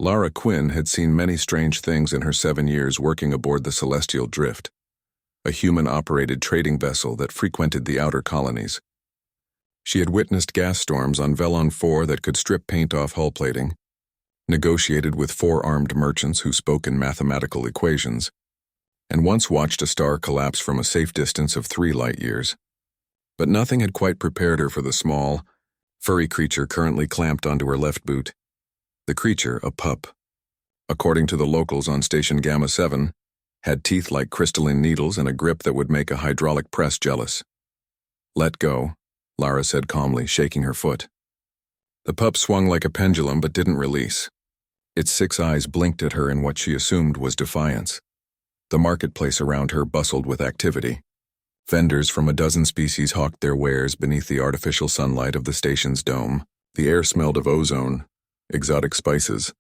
Lara Quinn had seen many strange things in her 7 years working aboard the Celestial Drift, a human-operated trading vessel that frequented the outer colonies. She had witnessed gas storms on Velon 4 that could strip paint off hull plating, negotiated with 4 armed merchants who spoke in mathematical equations, and once watched a star collapse from a safe distance of 3 light-years. But nothing had quite prepared her for the small, furry creature currently clamped onto her left boot. The creature, a pup, according to the locals on Station Gamma 7, had teeth like crystalline needles and a grip that would make a hydraulic press jealous. "Let go," Lara said calmly, shaking her foot. The pup swung like a pendulum but didn't release. Its 6 eyes blinked at her in what she assumed was defiance. The marketplace around her bustled with activity. Vendors from a dozen species hawked their wares beneath the artificial sunlight of the station's dome. The air smelled of ozone, exotic spices,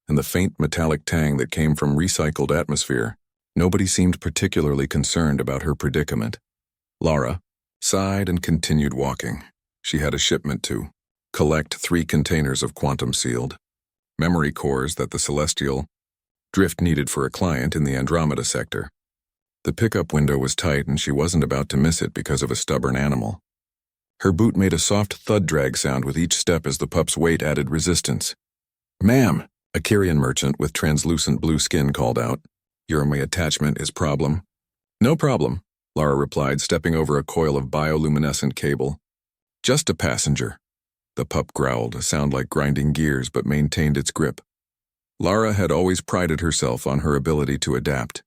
and the faint metallic tang that came from recycled atmosphere. Nobody seemed particularly concerned about her predicament. Lara sighed and continued walking. She had a shipment to collect 3 containers of quantum-sealed memory cores that the Celestial Drift needed for a client in the Andromeda sector. The pickup window was tight and she wasn't about to miss it because of a stubborn animal. Her boot made a soft thud drag sound with each step as the pup's weight added resistance. "Ma'am," a Kyrian merchant with translucent blue skin called out. "Your only attachment is problem." "No problem," Lara replied, stepping over a coil of bioluminescent cable. "Just a passenger." The pup growled, a sound like grinding gears, but maintained its grip. Lara had always prided herself on her ability to adapt.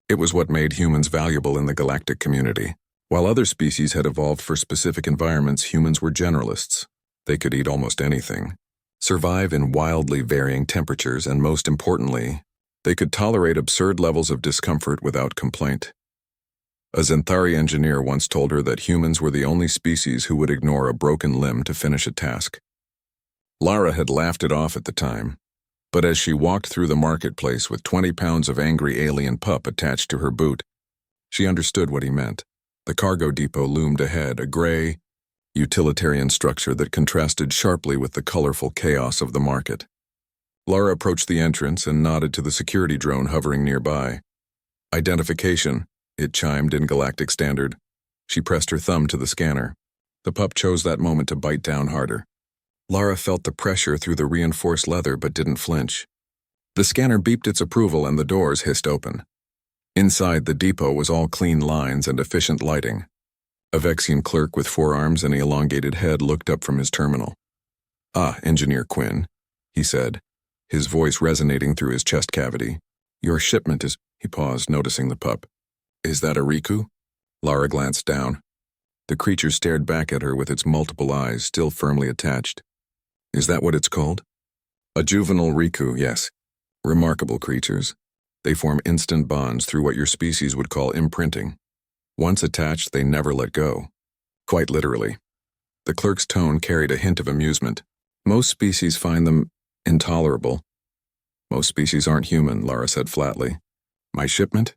It was what made humans valuable in the galactic community. While other species had evolved for specific environments, humans were generalists. They could eat almost anything, survive in wildly varying temperatures, and most importantly, they could tolerate absurd levels of discomfort without complaint. A Xanthari engineer once told her that humans were the only species who would ignore a broken limb to finish a task. Lara had laughed it off at the time, but as she walked through the marketplace with 20 pounds of angry alien pup attached to her boot, she understood what he meant. The cargo depot loomed ahead, a gray, utilitarian structure that contrasted sharply with the colorful chaos of the market. Lara approached the entrance and nodded to the security drone hovering nearby. "Identification," it chimed in galactic standard. She pressed her thumb to the scanner. The pup chose that moment to bite down harder. Lara felt the pressure through the reinforced leather but didn't flinch. The scanner beeped its approval and the doors hissed open. Inside, the depot was all clean lines and efficient lighting. A Vexian clerk with 4 arms and an elongated head looked up from his terminal. "Ah, Engineer Quinn," he said, his voice resonating through his chest cavity. "Your shipment is—" He paused, noticing the pup. "Is that a Riku?" Lara glanced down. The creature stared back at her with its multiple eyes still firmly attached. "Is that what it's called?" "A juvenile Riku, yes. Remarkable creatures. They form instant bonds through what your species would call imprinting. Once attached, they never let go. Quite literally." The clerk's tone carried a hint of amusement. "Most species find them intolerable." "Most species aren't human," Lara said flatly. "My shipment?"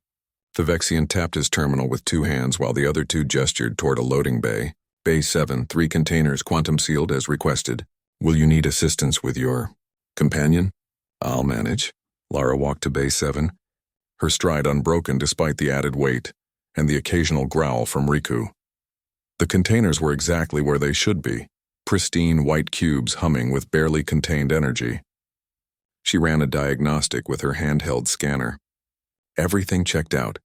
The Vexian tapped his terminal with 2 hands while the other 2 gestured toward a loading bay. "Bay 7, 3 containers, quantum-sealed as requested. Will you need assistance with your companion?" "I'll manage." Lara walked to Bay 7, her stride unbroken despite the added weight and the occasional growl from Riku. The containers were exactly where they should be, pristine white cubes humming with barely contained energy. She ran a diagnostic with her handheld scanner. Everything checked out.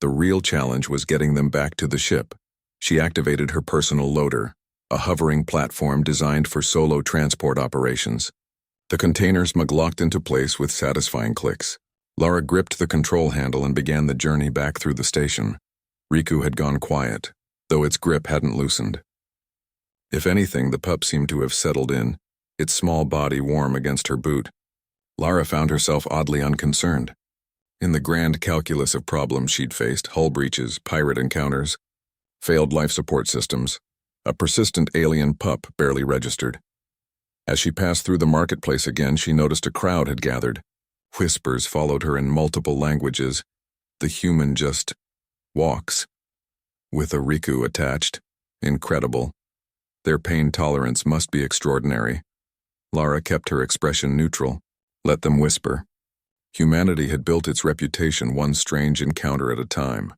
The real challenge was getting them back to the ship. She activated her personal loader, a hovering platform designed for solo transport operations. The containers locked into place with satisfying clicks. Lara gripped the control handle and began the journey back through the station. Riku had gone quiet, though its grip hadn't loosened. If anything, the pup seemed to have settled in, its small body warm against her boot. Lara found herself oddly unconcerned. In the grand calculus of problems she'd faced, hull breaches, pirate encounters, failed life support systems, a persistent alien pup barely registered. As she passed through the marketplace again, she noticed a crowd had gathered. Whispers followed her in multiple languages. The human just walks. With a Riku attached. Incredible. Their pain tolerance must be extraordinary. Lara kept her expression neutral. Let them whisper. Humanity had built its reputation one strange encounter at a time.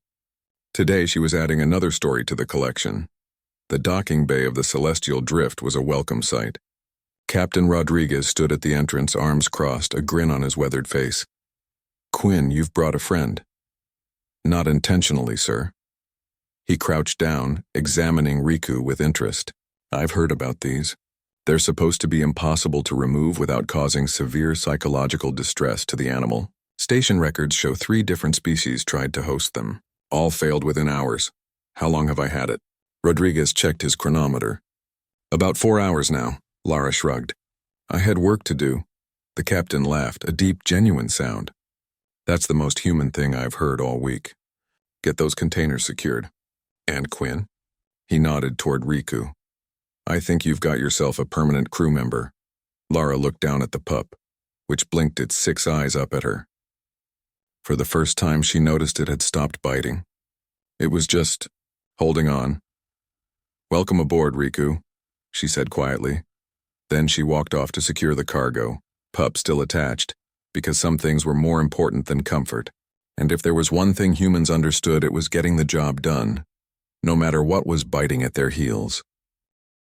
Today she was adding another story to the collection. The docking bay of the Celestial Drift was a welcome sight. Captain Rodriguez stood at the entrance, arms crossed, a grin on his weathered face. "Quinn, you've brought a friend." "Not intentionally, sir." He crouched down, examining Riku with interest. "I've heard about these. They're supposed to be impossible to remove without causing severe psychological distress to the animal. Station records show 3 different species tried to host them. All failed within hours. How long have I had it?" Rodriguez checked his chronometer. "About 4 hours now," Lara shrugged. "I had work to do." The captain laughed, a deep, genuine sound. "That's the most human thing I've heard all week. Get those containers secured." "And Quinn?" He nodded toward Riku. "I think you've got yourself a permanent crew member." Lara looked down at the pup, which blinked its 6 eyes up at her. For the first time she noticed it had stopped biting. It was just holding on. "Welcome aboard, Riku," she said quietly. Then she walked off to secure the cargo, pup still attached, because some things were more important than comfort. And if there was one thing humans understood, it was getting the job done, no matter what was biting at their heels.